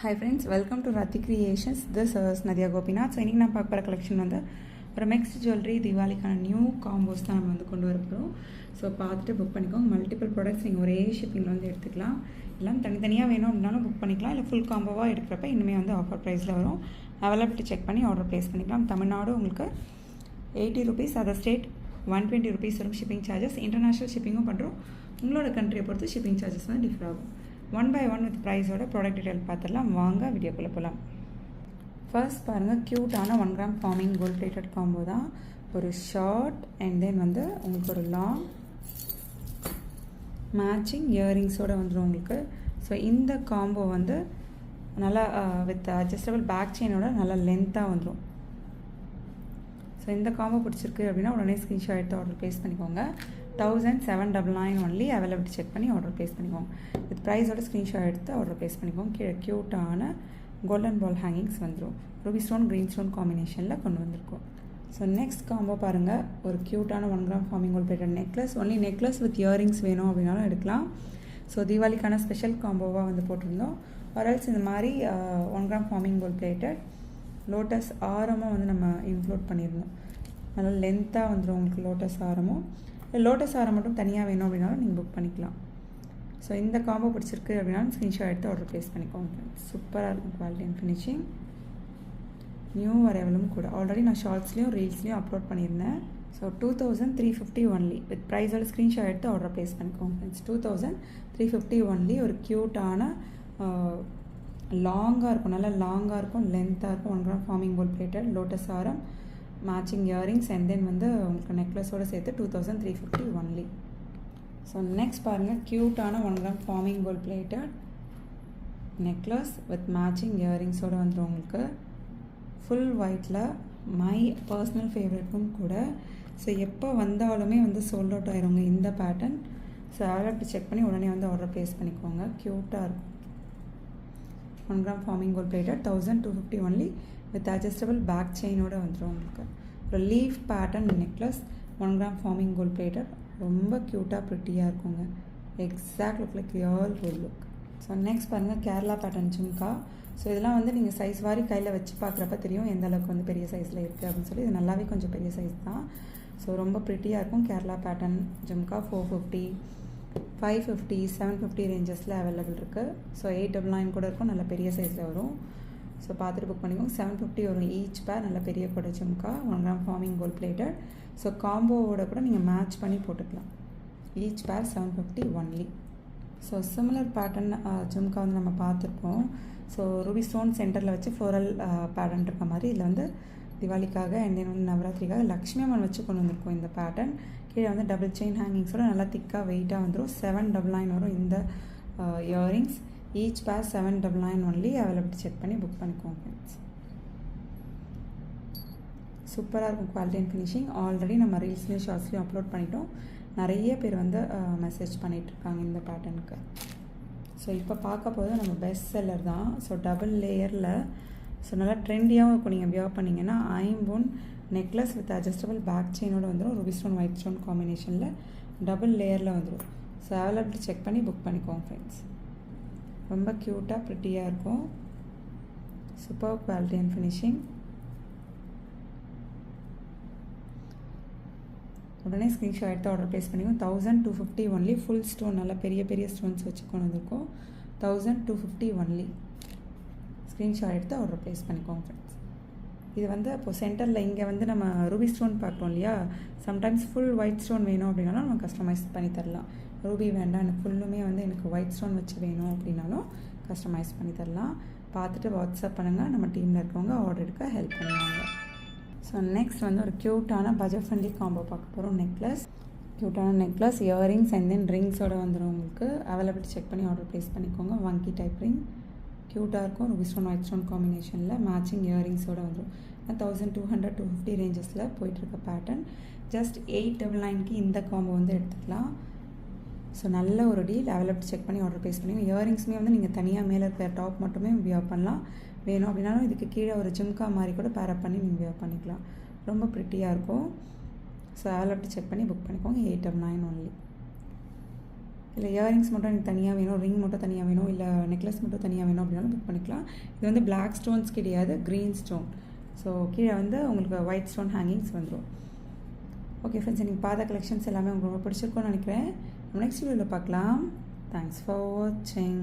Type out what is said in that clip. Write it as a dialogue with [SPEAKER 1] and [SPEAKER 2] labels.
[SPEAKER 1] Hi friends, welcome to Rathi Creations. This is Nadia Gopinath. So இன்னைக்கு நான் பார்க்க போகிற கலெக்ஷன் வந்து ஒரு மிக்ஸ்ட் ஜுவல்லரி தீபாவளிக்கான நியூ காம்போஸ் தான் நம்ம வந்து கொண்டு வரப்போகிறோம். ஸோ பார்த்துட்டு புக் பண்ணிக்கோங்க. மல்டிபிள் ப்ராடக்ட்ஸ் நீங்கள் ஒரே ஷிப்பிங்கில் வந்து எடுத்துக்கலாம். எல்லாம் தனித்தனியாக வேணும் அப்படின்னாலும் புக் பண்ணிக்கலாம். இல்லை ஃபுல் காம்போவாக எடுக்கிறப்ப இன்னுமே வந்து ஆஃபர் ப்ரைஸில் வரும். அவைலபிலிட்டி செக் பண்ணி ஆர்டர் ப்ளேஸ் பண்ணிக்கலாம். தமிழ்நாடு உங்களுக்கு 80 rupees, அதர் ஸ்டேட் 120 rupees வரும் ஷிப்பிங் சார்ஜஸ். இன்டர்நேஷ்னல் ஷிப்பிங்கும் பண்ணுறோம். உங்களோட கண்ட்ரியை பொறுத்து ஷிப்பிங் சார்ஜஸ் வந்து டிஃபர் ஆகும். 1 by 1 வித் ப்ரைஸோட ப்ராடக்ட் டீட்டெயில் பார்த்துடலாம். வாங்க வீடியோக்குள்ளே போகலாம். ஃபர்ஸ்ட் பாருங்கள், க்யூட்டான 1 gram forming gold plated combo தான். ஒரு ஷார்ட் அண்ட் தென் வந்து உங்களுக்கு ஒரு லாங் மேட்சிங் இயரிங்ஸோடு வந்துடும் உங்களுக்கு. ஸோ இந்த காம்போ வந்து நல்லா வித் அட்ஜஸ்டபிள் பேக் செயினோட நல்லா லென்த்தாக வந்துடும். ஸோ இந்த காம்போ பிடிச்சிருக்கு அப்படின்னா உடனே ஸ்க்ரீன்ஷாட் எடுத்து ஆர்டர் ப்ளேஸ் பண்ணிக்கோங்க. 1799 ஒன்லி. அவைலபிலிட்டி செக் பண்ணி ஆர்டர் ப்ளேஸ் பண்ணிக்கோங்க. வித் ப்ரைஸோட ஸ்க்ரீன்ஷாட் எடுத்து ஆர்டர் ப்ளேஸ் பண்ணிக்கோங்க. கீழே க்யூட்டான கோல்டன் பால் ஹேங்கிங்ஸ் வந்துடும். ரூபி ஸ்டோன் க்ரீன் ஸ்டோன் காம்பினேஷனில் கொண்டு வந்திருக்கோம். ஸோ நெக்ஸ்ட் காம்போ பாருங்கள், ஒரு க்யூட்டான 1 gram forming gold plated necklace. Only necklace with earrings வேணும் அப்படின்னாலும் எடுக்கலாம். ஸோ தீபாவளிக்கான ஸ்பெஷல் காம்போவாக வந்து போட்டிருந்தோம். ஆர்எல்ஸ் இந்த மாதிரி 1 gram forming gold plated lotus ஆரமும் வந்து நம்ம இன்க்ளூட் பண்ணியிருந்தோம். நல்லா லென்த்தாக வந்துடும் உங்களுக்கு லோட்டஸ் ஆரமும். லோட்டஸ் ஆரம் மட்டும் தனியாக வேணும் அப்படின்னாலும் நீங்கள் புக் பண்ணிக்கலாம். ஸோ இந்த காம்போ பிடிச்சிருக்கு அப்படின்னாலும் ஸ்க்ரீன்ஷாட் எடுத்து ஆர்டர் ப்ளேஸ் பண்ணிக்கோங்க. சூப்பராக இருக்கும் குவாலிட்டி அண்ட் ஃபினிஷிங். நியூ அரைவலும் கூட. ஆல்ரெடி நான் ஷார்ட்ஸ்லேயும் ரீல்ஸ்லேயும் அப்லோட் பண்ணியிருந்தேன். So 2350 only. வித் ப்ரைஸோட ஸ்க்ரீன்ஷாட் எடுத்து ஆர்டர் ப்ளேஸ் பண்ணிக்கோங்க ஃப்ரெண்ட்ஸ். 2350 ஒன்லி. ஒரு க்யூட்டான லாங்காக இருக்கும், நல்லா லாங்காக இருக்கும், லென்த்தாக இருக்கும். 1 gram forming gold plated lotus ஆரம் மேட்சிங் இயரிங்ஸ் அண்ட் தென் வந்து உங்களுக்கு நெக்லஸோடு சேர்த்து 2350 ஒன்லி. ஸோ நெக்ஸ்ட் பாருங்கள், க்யூட்டான 1 gram forming gold plated necklace with matching இயரிங்ஸோடு வந்துடும் உங்களுக்கு. ஃபுல் ஒயிட்டில் மை பர்சனல் ஃபேவரட்டும் கூட. ஸோ எப்போ வந்தாலுமே வந்து சோல்ட் அவுட் ஆயிருங்க இந்த பேட்டர்ன். ஸோ அவைலபிலிட்டி செக் பண்ணி உடனே வந்து ஆர்டர் ப்ளேஸ் பண்ணிக்கோங்க. க்யூட்டாக இருக்கும். 1 gram forming gold plated 1250 only. With adjustable back செயினோடு வந்துடும் உங்களுக்கு. ஒரு leaf pattern necklace 1 gram forming gold plated. ரொம்ப க்யூட்டாக ப்ரிட்டியாக இருக்குங்க. Exact look like real gold look. So next பாருங்கள், கேரளா பேட்டர்ன் ஜும்கா. ஸோ இதெல்லாம் வந்து நீங்கள் சைஸ் வாரி கையில் வச்சு பார்க்குறப்ப தெரியும் எந்த அளவுக்கு வந்து பெரிய சைஸில் இருக்குது அப்படின்னு சொல்லி. இது நல்லாவே கொஞ்சம் பெரிய சைஸ் தான். ஸோ ரொம்ப ப்ரிட்டியாக இருக்கும். கேரளா பேட்டர்ன் ஜும்கா 450, 550, 750 ரேஞ்சஸில் அவைலபிள் இருக்குது. ஸோ 899 கூட இருக்கும். நல்ல பெரிய சைஸில் வரும். ஸோ பார்த்துட்டு புக் பண்ணிக்கோங்க. 750 வரும் ஈச் பேர். நல்ல பெரிய கூட jhumka 1 gram forming gold plated. So காம்போவோட கூட நீங்கள் மேட்ச் பண்ணி போட்டுக்கலாம். Each pair 750 only. So similar pattern jhumka வந்து நம்ம பார்த்துருப்போம். ஸோ ரூபி ஸ்டோன் சென்டரில் வச்சு ஃப்ளோரல் பேட்டர்ன் இருக்க மாதிரி இதில் வந்து திவாலிக்காக அண்ட் தென் வந்து நவராத்திரிக்காக லக்ஷ்மி அம்மன் வச்சு கொண்டு வந்திருக்கோம் இந்த பேட்டர்ன். கீழே வந்து டபுள் செயின் ஹேங்கிங்ஸோட நல்லா திக்காக வெயிட்டாக வந்துடும். 799 வரும் இந்த இயரிங்ஸ். ஈச் பேர் 799 ஒன்லி. அவைலபிலிட்டி செக் பண்ணி புக் பண்ணிக்கோங்க ஃப்ரெண்ட்ஸ். சூப்பராக இருக்கும் குவாலிட்டி அண்ட் ஃபினிஷிங். ஆல்ரெடி நம்ம ரீல்ஸ்லேயும் ஷார்ட்ஸ்லேயும் அப்லோட் பண்ணிட்டோம். நிறைய பேர் வந்து மெசேஜ் பண்ணிகிட்ருக்காங்க இந்த பேட்டர்னுக்கு. ஸோ இப்போ பார்க்க போது நம்ம பெஸ்ட் செல்லர் தான். ஸோ டபுள் லேயரில் ஸோ நல்லா ட்ரெண்டியாகவும் இருக்கும். நீங்கள் வியர் பண்ணிங்கன்னா ஐம்பொன் நெக்லஸ் வித் அட்ஜஸ்டபிள் பேக் செயினோடு வந்துடும். ரூபி ஸ்டோன் ஒயிட் ஸ்டோன் காம்பினேஷனில் டபுள் லேயரில் வந்துடும். ஸோ அவைலபிலிட்டி செக் பண்ணி புக் பண்ணிக்கோங்க ஃப்ரெண்ட்ஸ். ரொம்ப க்யூட்டாக ப்ரிட்டியாக இருக்கும். Super quality and finishing. உடனே ஸ்க்ரீன்ஷாட் எடுத்து ஆர்டர் ப்ளேஸ் பண்ணிக்கோங்க. 1250 ஒன்லி. ஃபுல் ஸ்டோன் நல்லா பெரிய பெரிய ஸ்டோன்ஸ் வச்சு கொண்டு வந்திருக்கோம். 1250 ஒன்லி. ஸ்க்ரீன்ஷாட் எடுத்து ஆர்டர் ப்ளேஸ் பண்ணிக்கோங்க ஃப்ரெண்ட்ஸ். இது வந்து இப்போது சென்டரில் இங்கே வந்து நம்ம ரூபி ஸ்டோன் பார்க்குறோம் இல்லையா. சம்டைம்ஸ் ஃபுல் ஒயிட் ஸ்டோன் வேணும் அப்படின்னாலும் நம்ம கஸ்டமைஸ் பண்ணி தரலாம். ரூபி வேண்டாம் எனக்கு ஃபுல்லுமே வந்து எனக்கு ஒயிட் ஸ்டோன் வச்சு வேணும் அப்படின்னாலும் கஸ்டமைஸ் பண்ணி தரலாம். பார்த்துட்டு வாட்ஸ்அப் பண்ணுங்கள். நம்ம டீமில் இருக்கவங்க ஆர்டர் எடுக்க ஹெல்ப் பண்ணுவாங்க. ஸோ நெக்ஸ்ட் வந்து ஒரு க்யூட்டான பட்ஜெட் ஃப்ரெண்ட்லி காம்போ பார்க்க போகிறோம். நெக்லஸ் க்யூட்டான நெக்லஸ் இயரிங்ஸ் அண்ட் தென் ரிங்ஸோடு வந்துடும் உங்களுக்கு. அவைலபிலிட்டி செக் பண்ணி ஆர்டர் ப்ளேஸ் பண்ணிக்கோங்க. வங்கி டைப் ரிங் க்யூட்டாக இருக்கும். ரூபி ஸ்டோன் ஒயிட் ஸ்டோன் காம்பினேஷனில் மேட்சிங் இயரிங்ஸோடு வந்துடும். 1200, 250 ரேஞ்சஸில் போயிட்டுருக்க பேட்டர்ன். ஜஸ்ட் 899க்கு இந்த காம்போ வந்து எடுத்துக்கலாம். ஸோ நல்ல ஒரு டீல். அவைலபிலிட்டி செக் பண்ணி ஆர்டர் ப்ளேஸ் பண்ணிக்கோங்க. இயரிங்ஸுமே வந்து நீங்கள் தனியாக மேலே இருக்கிற டாப் மட்டுமே வியர் பண்ணலாம். வேணும் அப்படின்னாலும் இதுக்கு கீழே ஒரு ஜும்கா மாதிரி கூட பேரப் பண்ணி நீங்கள் வியர் பண்ணிக்கலாம். ரொம்ப ப்ரிட்டியாக இருக்கும். ஸோ அவைலபிலிட்டி செக் பண்ணி புக் பண்ணிக்கோங்க. 899 ஒன்லி. இல்லை இயரிங்ஸ் மட்டும் எனக்கு தனியாக வேணும், ரிங் மட்டும் தனியாக வேணும், இல்லை நெக்லஸ் மட்டும் தனியாக வேணும் அப்படின்னாலும் புக் பண்ணிக்கலாம். இது வந்து பிளாக் ஸ்டோன்ஸ் கிடையாது, க்ரீன் ஸ்டோன். ஸோ கீழே வந்து உங்களுக்கு ஒயிட் ஸ்டோன் ஹேங்கிங்ஸ் வந்துடும். ஓகே ஃப்ரெண்ட்ஸ், நீங்கள் பார்த்த கலெக்ஷன்ஸ் எல்லாமே உங்களுக்கு ரொம்ப பிடிச்சிருக்கும்னு நினைக்கிறேன். நெக்ஸ்ட் வீடியோவில் பார்க்கலாம். தேங்க்ஸ் ஃபார் வாட்சிங்.